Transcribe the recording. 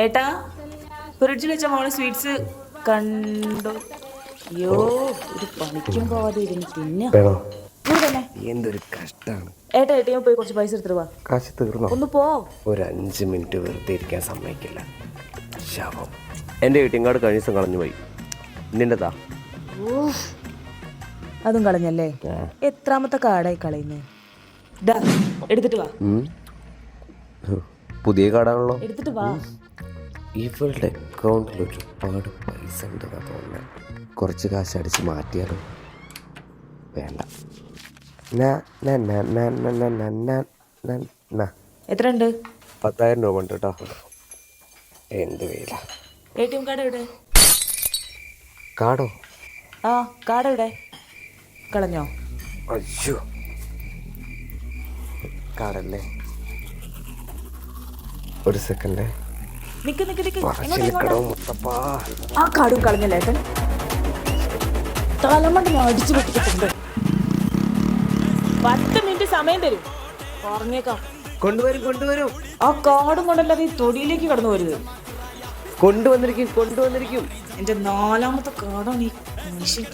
ഏട്ടാ ഫ്രിഡ്ജിൽ വെച്ച മോളെ സ്വീറ്റ്സ് കണ്ടോ? അയ്യോ ഒരു പണിക്കും പോവാതെ ഇരുന്ന് പിന്നെ എന്തൊരു കഷ്ടാണ്. ഏട്ടാ എ ടി എം പോയി കുറച്ച് പൈസ എടുത്തിട്ട് വാ. കാശ് തീർന്നോ? ഒന്ന് പോ. ഒരു 5 മിനിറ്റ് വെറുതെ ഇരിക്കാൻ സമ്മതിക്കില്ല. ശവം. എൻ്റെ ATM കാർഡ് കഴിഞ്ഞ ദിവസം കളഞ്ഞു പോയി. നിന്റെതാ? അതും കളഞ്ഞല്ലേ? എത്രാമത്തെ കാർഡായി കളയുന്നേ? എടുത്തിട്ട് വാ. പുതിയ കാർഡാണല്ലോ. എടുത്തിട്ട് വാ. ഇവളുടെ അക്കൗണ്ടിൽ ഒരുപാട് പൈസ ഉണ്ടെന്നാ തോന്നുന്നത്. കുറച്ച് കാശ് അടിച്ച് മാറ്റിയാലോ? വേണ്ട. എത്ര ഉണ്ട്? 10,000 രൂപ ഉണ്ട് കേട്ടോ. എന്ത് വേല. ATM കാർഡ് എവിടെ? കാർഡോ? ആ കാർഡ് എവിടെ? കളഞ്ഞോ? അയ്യോ കാർഡല്ലേ. ഒരു സെക്കൻഡ്. നിക്ക് നിക്ക് നിക്ക്. ആ കാർഡും കളഞ്ഞല്ലേ ഏട്ടൻ? തലമണ്ട ഞാൻ അടിച്ചു പൊട്ടിച്ചിട്ടുണ്ട്. 10 മിനിറ്റ് സമയം തരും. പറഞ്ഞേക്കാം. കൊണ്ടുവരും. ആ കാർഡും കൊണ്ടല്ലാതെ ഈ തൊടിയിലേക്ക് കടന്നു വരുത്. കൊണ്ടുവന്നിരിക്കും. എന്റെ 4ാമത്തെ കാർഡാണ് ഈ മനുഷ്യൻ.